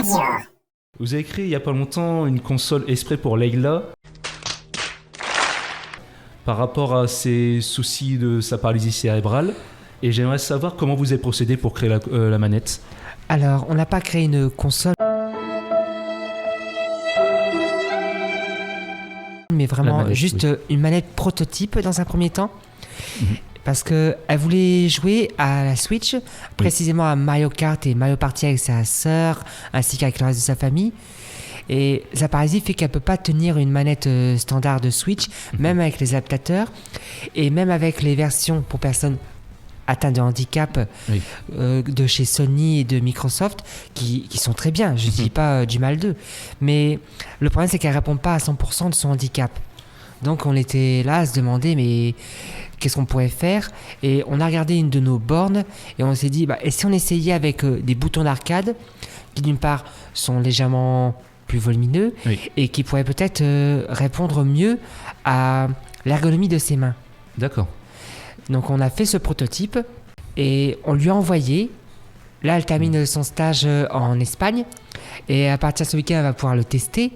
Radio. Vous avez créé il n'y a pas longtemps une console exprès pour Layla par rapport à ses soucis de sa paralysie cérébrale. Et j'aimerais savoir comment vous avez procédé pour créer la manette. Alors, on n'a pas créé une console, mais vraiment manette, juste oui. une manette prototype dans un premier temps. Parce qu'elle voulait jouer à la Switch, précisément à Mario Kart et Mario Party avec sa sœur, ainsi qu'avec le reste de sa famille. Et sa paralysie fait qu'elle ne peut pas tenir une manette standard de Switch, même avec les adaptateurs, et même avec les versions pour personnes atteintes de handicap de chez Sony et de Microsoft, qui sont très bien, je ne dis pas du mal d'eux. Mais le problème, c'est qu'elle ne répond pas à 100% de son handicap. Donc on était là à se demander, mais qu'est-ce qu'on pourrait faire? Et on a regardé une de nos bornes et on s'est dit, et si on essayait avec des boutons d'arcade qui d'une part sont légèrement plus volumineux et qui pourraient peut-être répondre mieux à l'ergonomie de ses mains. D'accord. Donc on a fait ce prototype et on lui a envoyé. Là, elle termine son stage en Espagne et à partir de ce week-end, elle va pouvoir le tester.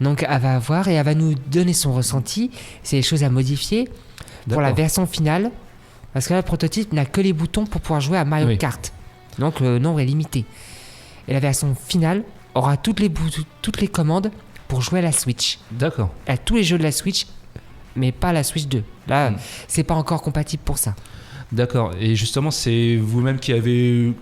Donc elle va voir et elle va nous donner son ressenti. C'est des choses à modifier pour la version finale. Parce que là, le prototype n'a que les boutons pour pouvoir jouer à Mario Kart. Donc le nombre est limité. Et la version finale aura toutes les commandes pour jouer à la Switch. D'accord. À tous les jeux de la Switch, mais pas la Switch 2. Là, c'est pas encore compatible pour ça. D'accord. Et justement, c'est vous-même qui avez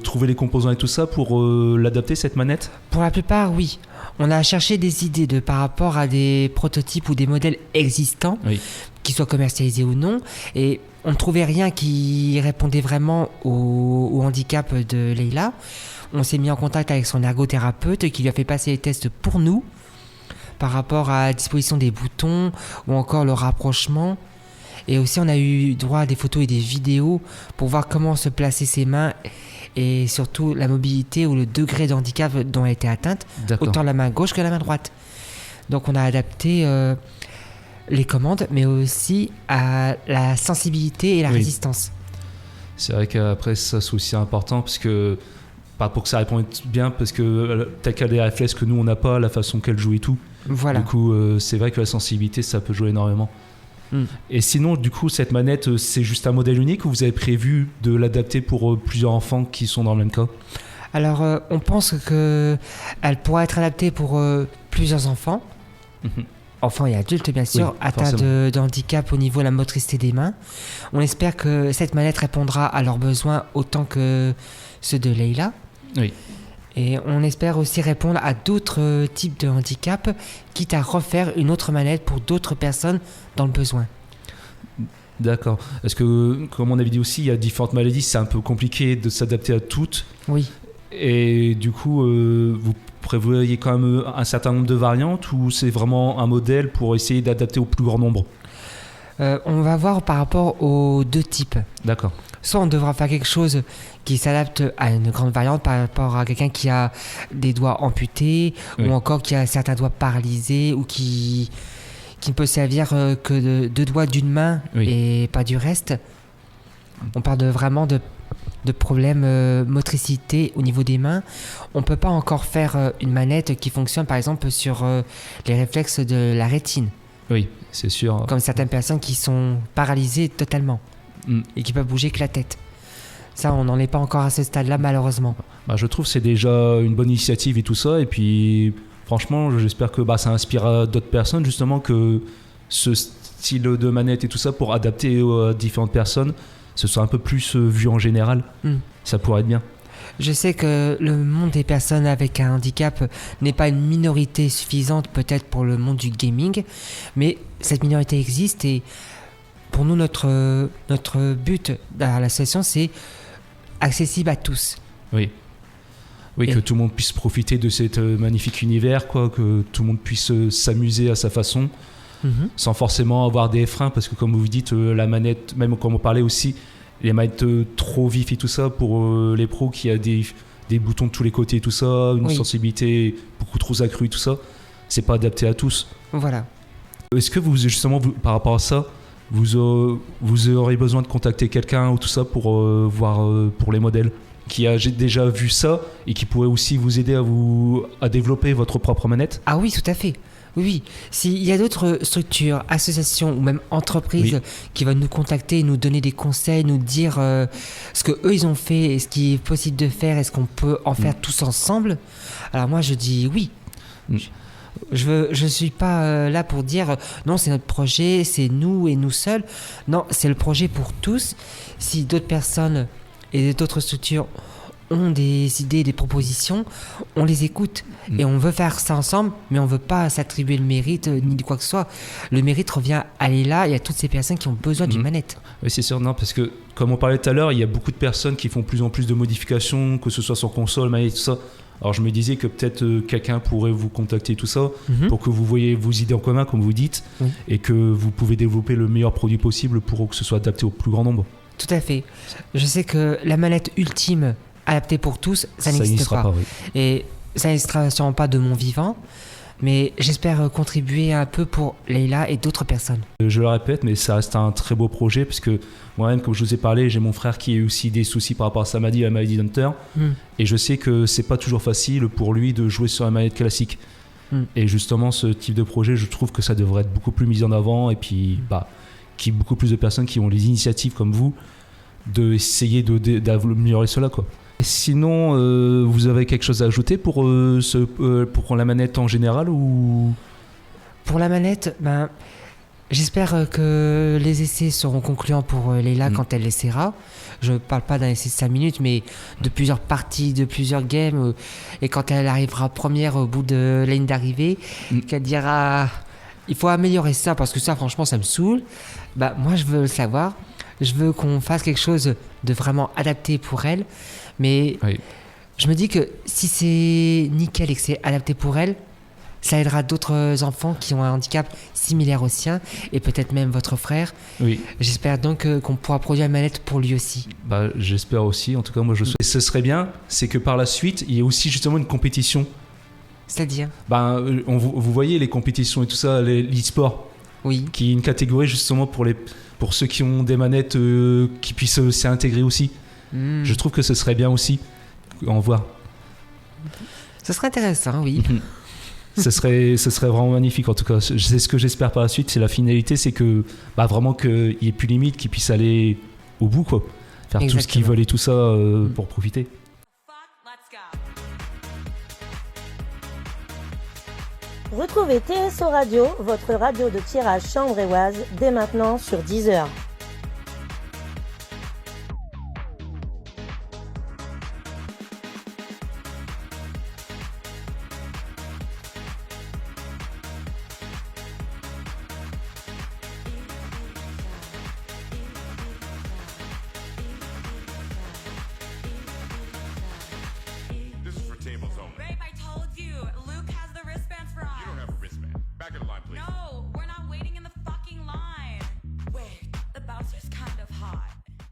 trouvé les composants et tout ça pour l'adapter, cette manette? Pour la plupart, oui. On a cherché des idées par rapport à des prototypes ou des modèles existants, qu'ils soient commercialisés ou non, et on ne trouvait rien qui répondait vraiment au handicap de Layla. On s'est mis en contact avec son ergothérapeute qui lui a fait passer les tests pour nous par rapport à la disposition des boutons ou encore le rapprochement. Et aussi, on a eu droit à des photos et des vidéos pour voir comment se placer ses mains et surtout la mobilité ou le degré de handicap dont elle était atteinte, autant la main gauche que la main droite. Donc on a adapté les commandes, mais aussi à la sensibilité et la résistance. C'est vrai qu'après ça, c'est aussi important parce que pas pour que ça réponde bien, parce que t'as qu'à des réflexes que nous on n'a pas, la façon qu'elle joue et tout. Voilà. Du coup, c'est vrai que la sensibilité, ça peut jouer énormément. Et sinon, du coup, cette manette, c'est juste un modèle unique ou vous avez prévu de l'adapter pour plusieurs enfants qui sont dans le même cas? Alors, on pense qu'elle pourra être adaptée pour plusieurs enfants, enfants et adultes bien sûr, atteints de handicap au niveau de la motricité des mains. On espère que cette manette répondra à leurs besoins autant que ceux de Layla. Oui. Et on espère aussi répondre à d'autres types de handicap, quitte à refaire une autre manette pour d'autres personnes dans le besoin. D'accord. Parce que, comme on avait dit aussi, il y a différentes maladies, c'est un peu compliqué de s'adapter à toutes. Oui. Et du coup, vous prévoyez quand même un certain nombre de variantes ou c'est vraiment un modèle pour essayer d'adapter au plus grand nombre? On va voir par rapport aux deux types. D'accord. Soit on devra faire quelque chose qui s'adapte à une grande variante par rapport à quelqu'un qui a des doigts amputés ou encore qui a certains doigts paralysés ou qui ne peut servir que de deux doigts d'une main et pas du reste. On parle vraiment de problèmes motricité au niveau des mains. On ne peut pas encore faire une manette qui fonctionne par exemple sur les réflexes de la rétine. Oui, c'est sûr. Comme certaines personnes qui sont paralysées totalement et qui peuvent bouger que la tête. Ça, on n'en est pas encore à ce stade-là, malheureusement. Je trouve que c'est déjà une bonne initiative et tout ça. Et puis, franchement, j'espère que ça inspirera d'autres personnes, justement, que ce style de manette et tout ça, pour adapter à différentes personnes, ce soit un peu plus vu en général. Ça pourrait être bien. Je sais que le monde des personnes avec un handicap n'est pas une minorité suffisante peut-être pour le monde du gaming, mais cette minorité existe et pour nous, notre but derrière l'association, c'est accessible à tous. Oui, que tout le monde puisse profiter de cet magnifique univers, que tout le monde puisse s'amuser à sa façon, sans forcément avoir des freins, parce que comme vous dites, la manette, même comme on parlait aussi, les manettes trop vifs et tout ça, pour les pros qui a des boutons de tous les côtés et tout ça, une sensibilité beaucoup trop accrue et tout ça, c'est pas adapté à tous. Voilà. Est-ce que vous, par rapport à ça, vous aurez besoin de contacter quelqu'un ou tout ça pour voir pour les modèles? qui a déjà vu ça et qui pourrait aussi vous aider à développer votre propre manette? Ah oui, tout à fait. Oui. S'il y a d'autres structures, associations ou même entreprises qui vont nous contacter et nous donner des conseils, nous dire ce que eux ils ont fait et ce qui est possible de faire, est-ce qu'on peut en faire tous ensemble, alors moi je dis oui. Je suis pas là pour dire non, c'est notre projet, c'est nous et nous seuls. Non, c'est le projet pour tous. Si d'autres personnes et d'autres structures ont des idées, des propositions, on les écoute et on veut faire ça ensemble, mais on veut pas s'attribuer le mérite ni de quoi que ce soit. Le mérite revient à Leila et à toutes ces personnes qui ont besoin d'une manette. Oui, c'est sûr, non, parce que comme on parlait tout à l'heure, il y a beaucoup de personnes qui font plus en plus de modifications, que ce soit sur console, manette, tout ça. Alors je me disais que peut-être quelqu'un pourrait vous contacter tout ça pour que vous voyez vos idées en commun, comme vous dites, et que vous pouvez développer le meilleur produit possible pour que ce soit adapté au plus grand nombre. Tout à fait. Je sais que la manette ultime adaptée pour tous, ça n'existe pas. Oui. Et ça n'existera sûrement pas de mon vivant, mais j'espère contribuer un peu pour Leila et d'autres personnes. Je le répète, mais ça reste un très beau projet, parce que moi-même, comme je vous ai parlé, j'ai mon frère qui a eu aussi des soucis par rapport à sa maladie, la maladie d'Hunter, et je sais que c'est pas toujours facile pour lui de jouer sur la manette classique. Et justement, ce type de projet, je trouve que ça devrait être beaucoup plus mis en avant, et puis qu'il y ait beaucoup plus de personnes qui ont les initiatives comme vous d'essayer d'améliorer cela, quoi. Sinon, vous avez quelque chose à ajouter pour la manette en général ou... Pour la manette, j'espère que les essais seront concluants pour Leila quand elle l'essaiera. Je ne parle pas d'un essai de 5 minutes, mais de plusieurs parties, de plusieurs games. Et quand elle arrivera première au bout de la ligne d'arrivée, qu'elle dira « il faut améliorer ça parce que ça, franchement, ça me saoule », moi, je veux le savoir. Je veux qu'on fasse quelque chose de vraiment adapté pour elle. Mais je me dis que si c'est nickel et que c'est adapté pour elle, ça aidera d'autres enfants qui ont un handicap similaire au sien et peut-être même votre frère. J'espère donc qu'on pourra produire une manette pour lui aussi. J'espère aussi, en tout cas moi je souhaite. Et ce serait bien, c'est que par la suite, il y ait aussi justement une compétition. C'est-à-dire vous voyez les compétitions et tout ça, l'e-sport, qui est une catégorie justement pour ceux qui ont des manettes qui puissent s'y intégrer aussi. Je trouve que ce serait bien aussi en voir. Ce serait intéressant, oui. ce serait vraiment magnifique en tout cas. C'est ce que j'espère par la suite, c'est la finalité, c'est que vraiment qu'il n'y ait plus limite, qu'ils puissent aller au bout, quoi. Faire tout ce qu'ils veulent et tout ça pour profiter. Retrouvez TSO Radio, votre radio de tirage chambre-et-oise, dès maintenant sur Deezer.